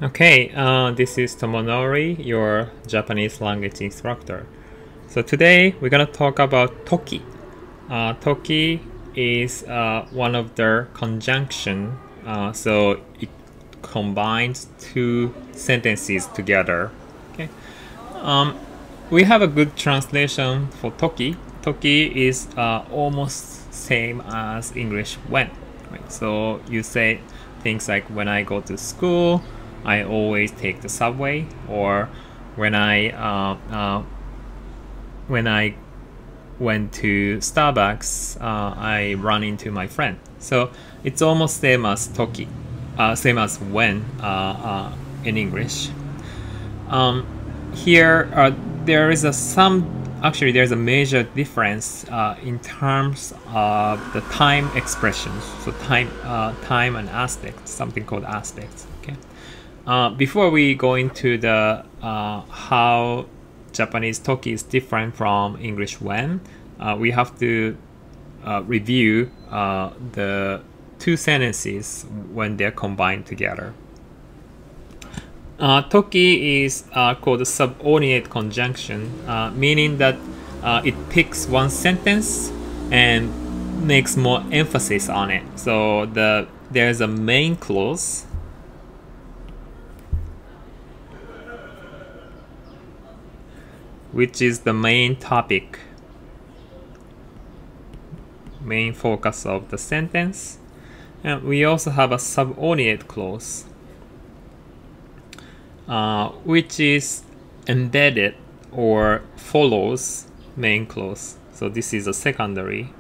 Okay, this is Tomonori, your Japanese language instructor. So today we're gonna talk about toki. Toki is one of their conjunction, so it combines two sentences together. Okay, we have a good translation for toki. Toki is almost same as English when. Right? So you say things like when I go to school, I always take the subway, or when I went to Starbucks, I run into my friend. So it's almost same as toki, same as when in English. Here, there is there's a major difference in terms of the time expressions. So time and aspects, something called aspects. Okay. Before we go into the how Japanese toki is different from English when, we have to review the two sentences when they're combined together. Toki is called a subordinate conjunction, meaning that it picks one sentence and makes more emphasis on it. So there's a main clause, which is the main topic, main focus of the sentence. And we also have a subordinate clause, which is embedded or follows main clause. So this is a secondary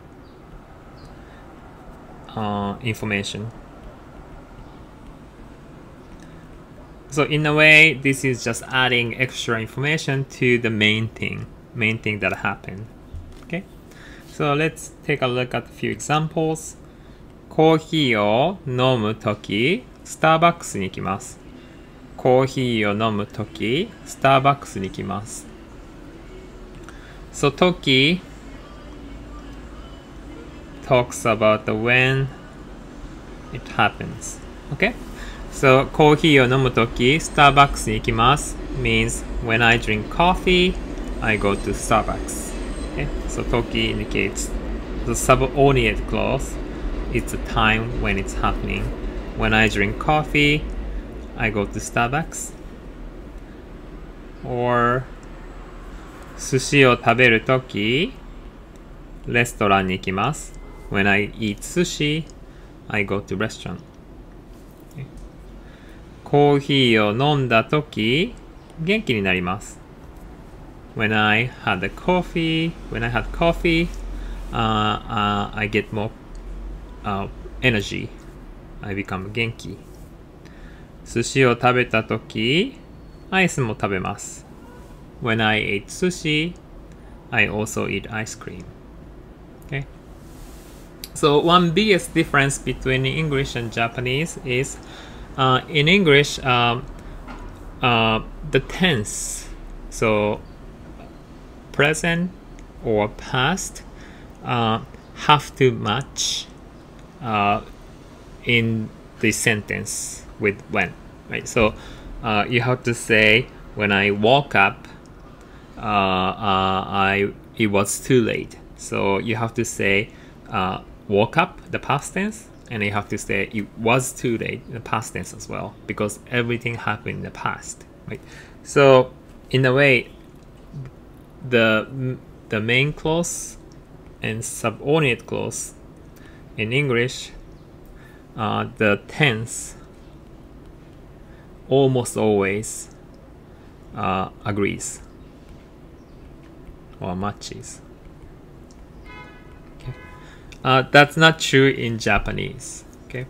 information. So in a way, this is just adding extra information to the main thing that happened. Okay, so let's take a look at a few examples. コーヒーを飲むとき、スターバックスに行きます。コーヒーを飲むとき、スターバックスに行きます。So toki talks about the when it happens. Okay? So コーヒーを飲むとき、スターバックスに行きます means when I drink coffee, I go to Starbucks. Okay? So toki indicates the subordinate clause. It's a time when it's happening. When I drink coffee, I go to Starbucks. Or 寿司を食べるとき、レストランに行きます。When I eat sushi, I go to restaurant. コーヒーを飲んだとき、元気になります。When I had coffee, I get more energy. I become 元気。寿司を食べたとき、アイスも食べます。When I ate sushi, I also eat ice cream. Okay. So one biggest difference between English and Japanese is in English, the tense, so present or past, have to match in the sentence with when, right? So you have to say, when I woke up, it was too late. So you have to say woke up, the past tense, and you have to say it was too late, the past tense as well, because everything happened in the past, right? So in a way, the main clause and subordinate clause in English, the tense almost always agrees or matches. That's not true in Japanese. Okay,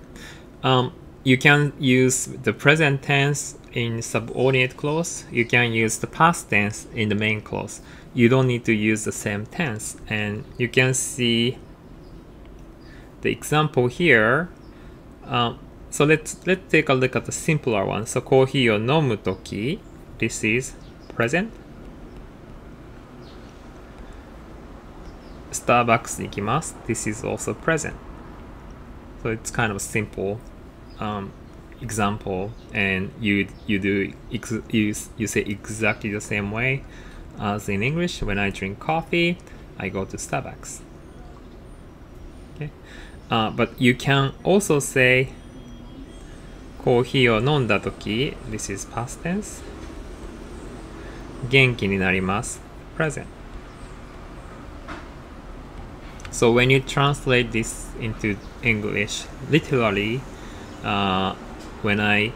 you can use the present tense in subordinate clause. You can use the past tense in the main clause. You don't need to use the same tense, and you can see the example here. So let's take a look at the simpler one. So コーヒーを飲むとき, this is present. スターバックスに行きます. This is also present. So it's kind of simple example, and you say exactly the same way as in English. When I drink coffee, I go to Starbucks. Okay, but you can also say コーヒーを飲んだとき, this is past tense. 元気になります present. So when you translate this into English, literally, when I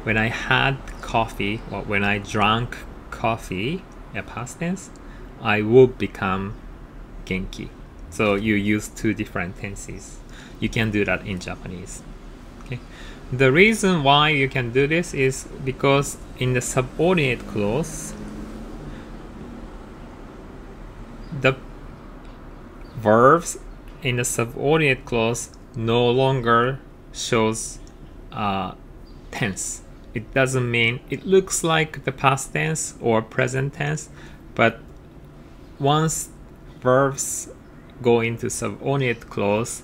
had coffee, or when I drank coffee, past tense, I would become genki. So you use two different tenses. You can do that in Japanese. Okay. The reason why you can do this is because in the subordinate clause, the verbs in the subordinate clause no longer shows tense. It doesn't mean, it looks like the past tense or present tense, but once verbs go into subordinate clause,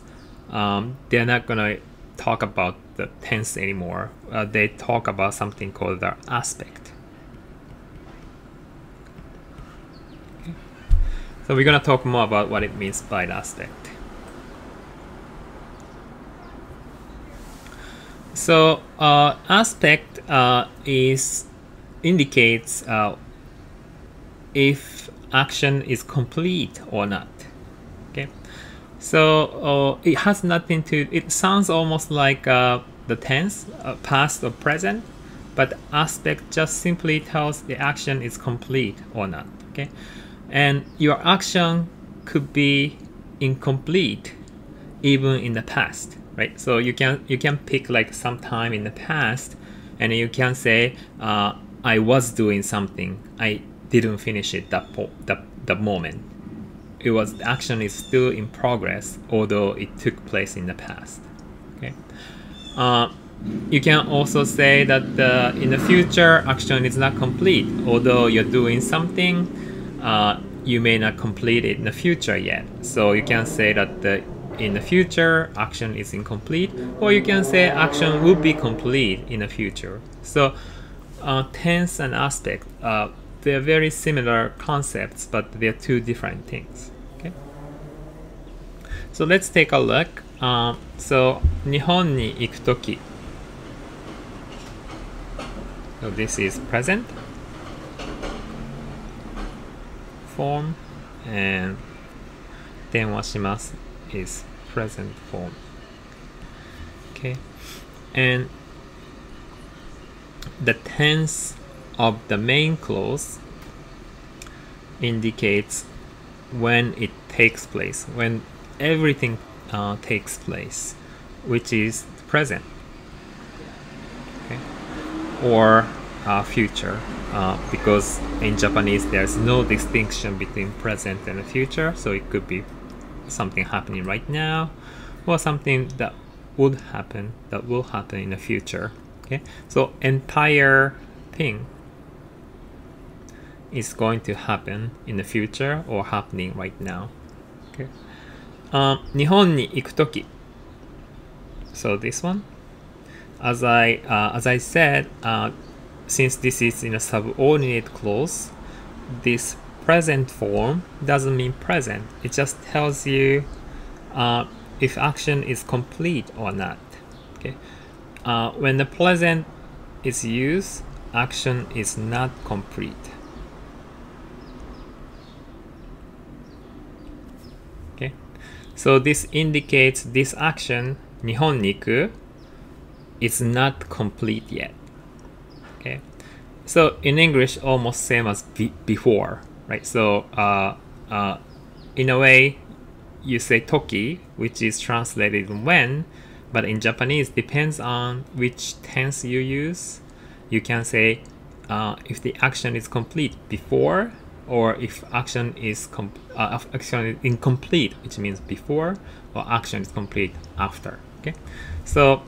they're not gonna talk about the tense anymore. They talk about something called the aspect. Okay. So we're gonna talk more about what it means by the aspect. So aspect indicates if action is complete or not. Okay, so it has nothing to. It sounds almost like the tense, past or present, but aspect just simply tells the action is complete or not. Okay, and your action could be incomplete even in the past, right? So you can pick like some time in the past, and you can say I was doing something, I didn't finish it that moment. It was, the action is still in progress, although it took place in the past. Okay. You can also say that in the future action is not complete, although you're doing something, you may not complete it in the future yet. So you can say that in the future action is incomplete, or you can say action will be complete in the future. So tense and aspect, they're very similar concepts, but they're two different things. Okay. So let's take a look. So 日本に行くとき. So this is present form, and 電話します is present form. Okay, and the tense of the main clause indicates when it takes place, when everything takes place, which is present, okay, or future, because in Japanese there's no distinction between present and future, so it could be something happening right now or something that would happen, that will happen in the future. Okay, so entire thing is going to happen in the future or happening right now. Okay. 日本に行くとき. So this one, as I said, since this is in a subordinate clause, this present form doesn't mean present. It just tells you if action is complete or not. Okay. When the present is used, action is not complete. Okay. So this indicates this action, 日本に行く, is not complete yet. Okay. So in English, almost same as before, right? So in a way, you say toki, which is translated when, but in Japanese, depends on which tense you use. You can say if the action is complete before, or if action is incomplete, which means before, or action is complete after. Okay, so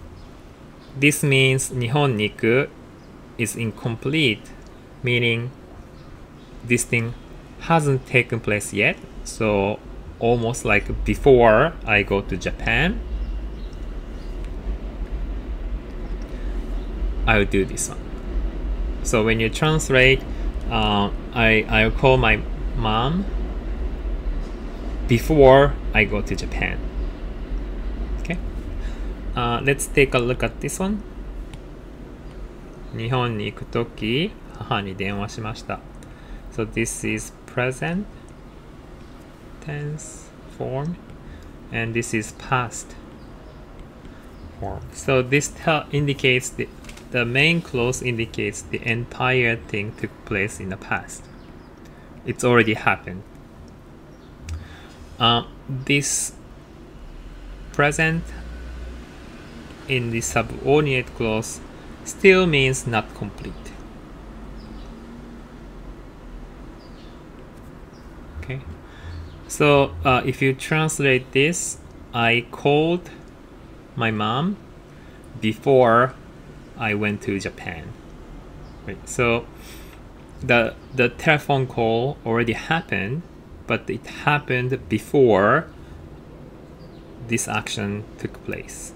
this means 日本に行く is incomplete, meaning this thing hasn't taken place yet. So almost like before I go to Japan. I'll do this one. So when you translate, I'll call my mom before I go to Japan. Okay. Let's take a look at this one. 日本に行くとき、母に電話しました。So this is present tense form, and this is past form. So this indicates the main clause indicates the entire thing took place in the past. It's already happened. This present in the subordinate clause still means not complete. Okay. So if you translate this, I called my mom before I went to Japan. Right. So the telephone call already happened, but it happened before this action took place.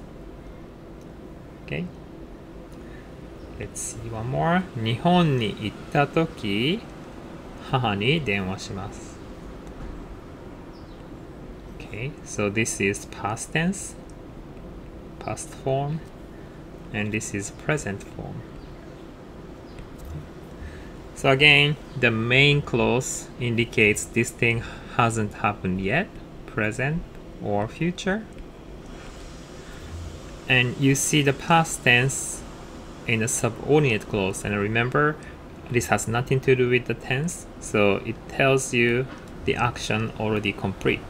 Okay. Let's see one more. 日本に行ったとき、母に電話します。Okay, so this is past tense, past form, and this is present form. So again, the main clause indicates this thing hasn't happened yet, present or future. And you see the past tense in the subordinate clause, and remember this has nothing to do with the tense, so it tells you the action already complete.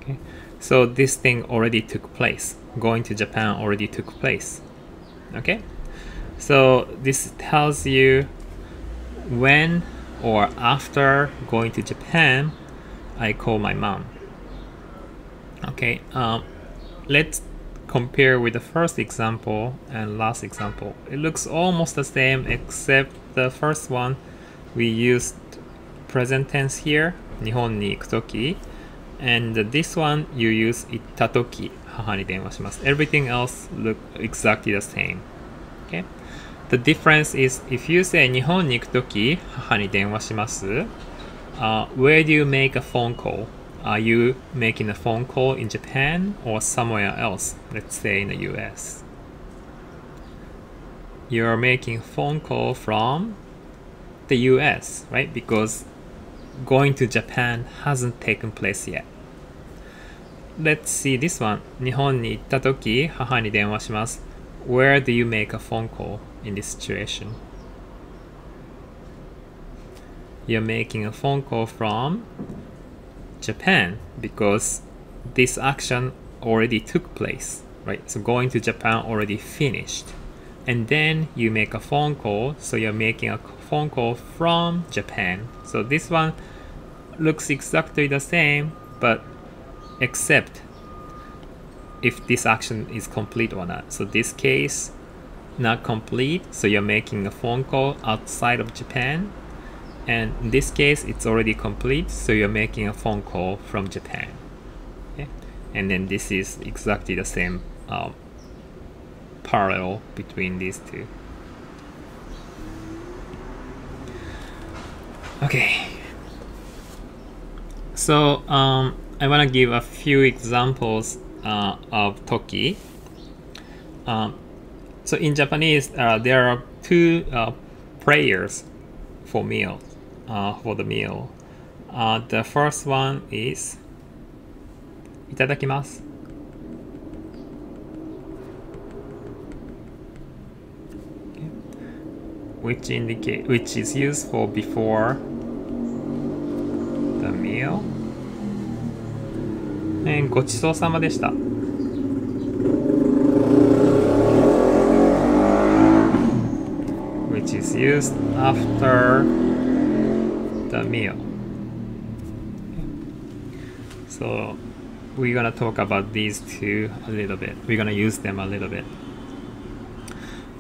Okay, so this thing already took place. Going to Japan already took place. Okay, so this tells you when or after going to Japan I call my mom. Okay, let's compare with the first example and last example. It looks almost the same, except the first one we used present tense here, 日本に行くとき, and this one you use 行ったとき、母に電話します。Everything else look exactly the same. Okay? The difference is if you say 日本に行くとき、母に電話します, where do you make a phone call? Are you making a phone call in Japan or somewhere else? Let's say in the US. You're making a phone call from the US, right? Because going to Japan hasn't taken place yet. Let's see this one. 日本に行ったとき、母に電話します。Where do you make a phone call in this situation? You're making a phone call from Japan because this action already took place, right? So going to Japan already finished, and then you make a phone call, so you're making a phone call from Japan. So this one looks exactly the same, but except if this action is complete or not. So this case not complete, so you're making a phone call outside of Japan. And in this case, it's already complete, so you're making a phone call from Japan. Okay? And then this is exactly the same parallel between these two. Okay. So I want to give a few examples of toki. So in Japanese, there are two prayers for meals. For the meal. The first one is いただきます. Okay. Which is used for before the meal. And ごちそうさまでした. Which is used after the meal. So we're gonna talk about these two a little bit. We're gonna use them a little bit.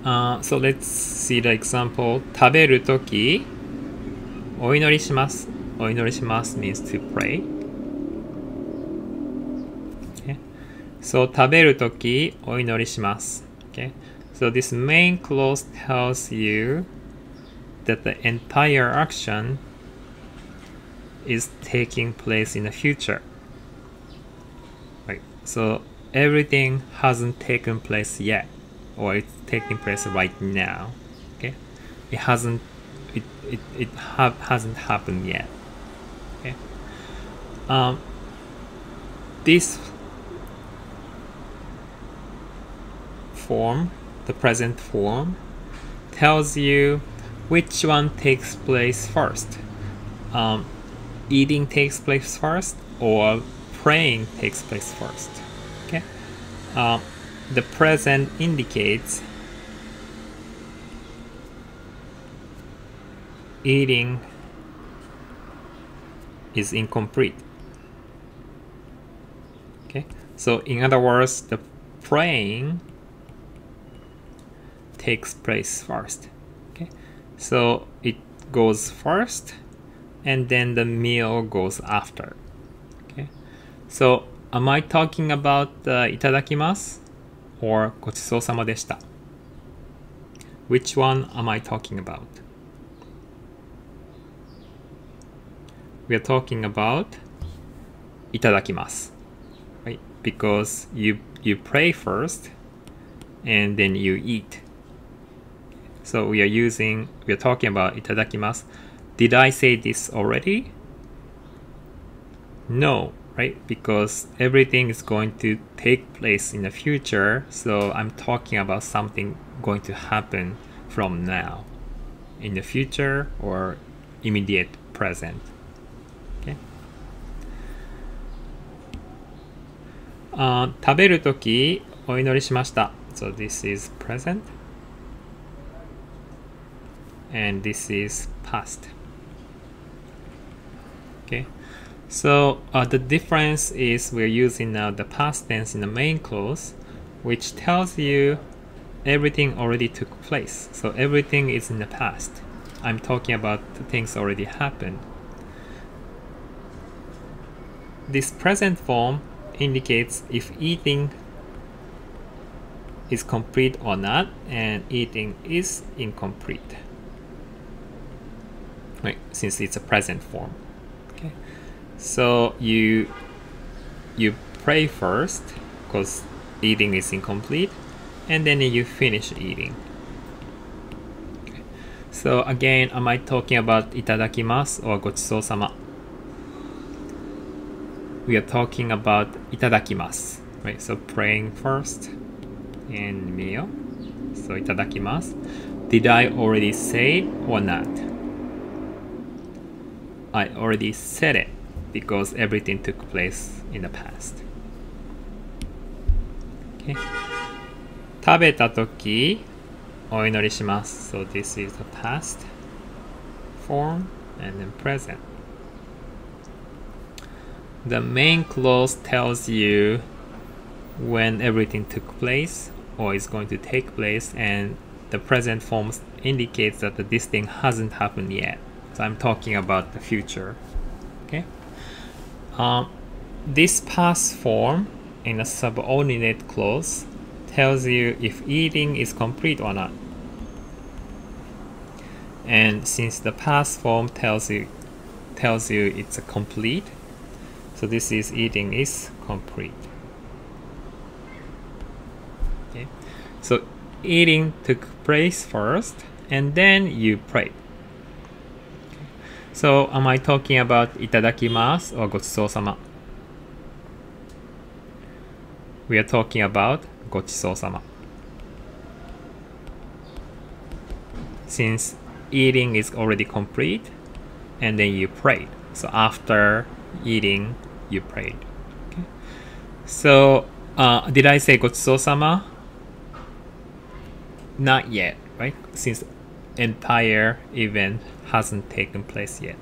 So let's see the example. 食べるとき、お祈りします. お祈りします means to pray. Okay. So 食べるときお祈りします。Okay? So this main clause tells you that the entire action is taking place in the future. Right? So everything hasn't taken place yet, or it's taking place right now. Okay? It hasn't happened yet. Okay? This form, the present form, tells you which one takes place first. Eating takes place first, or praying takes place first. Okay? The present indicates eating is incomplete. Okay? So in other words, the praying takes place first. Okay? So it goes first, and then the meal goes after. Okay? So am I talking about いただきます or ごちそうさまでした? Which one am I talking about? We are talking about いただきます, right? Because you pray first and then you eat. So we are talking about いただきます. Did I say this already? No, right? Because everything is going to take place in the future, so I'm talking about something going to happen from now, in the future or immediate present. Okay? 食べるときお祈りしました. So this is present. And this is past. Okay, so the difference is we're using now the past tense in the main clause, which tells you everything already took place. So everything is in the past. I'm talking about the things already happened. This present form indicates if eating is complete or not, and eating is incomplete. Right, since it's a present form. Okay, so you pray first because eating is incomplete, and then you finish eating. Okay. So again, am I talking about いただきます or ごちそうさま? We are talking about いただきます, right? So praying first and meal. So いただきます. Did I already say it or not? I already said it because everything took place in the past. Okay. 食べたときお祈りします. So this is the past form and then present. The main clause tells you when everything took place or is going to take place, and the present form indicates that this thing hasn't happened yet. So I'm talking about the future. Okay. This past form in a subordinate clause tells you if eating is complete or not. And since the past form tells you it's a complete, so this is eating is complete. Okay. So eating took place first, and then you prayed. So am I talking about いただきます or ごちそうさま? We are talking about ごちそうさま. Since eating is already complete, and then you prayed. So after eating, you prayed. Okay. So did I say ごちそうさま? Not yet, right? Since entire event hasn't taken place yet.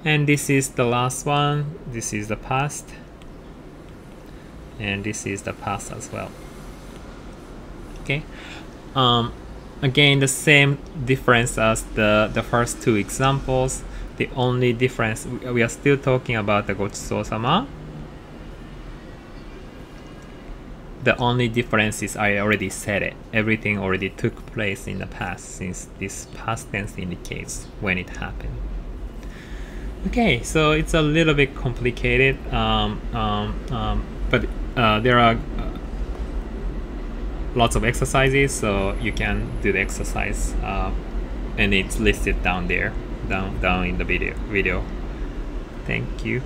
And this is the last one. This is the past. And this is the past as well. Okay. Again, the same difference as the first two examples. The only difference, we are still talking about the ごちそうさま. The only difference is I already said it. Everything already took place in the past, since this past tense indicates when it happened. Okay, so it's a little bit complicated, but there are lots of exercises, so you can do the exercise, and it's listed down there, down in the video. Thank you.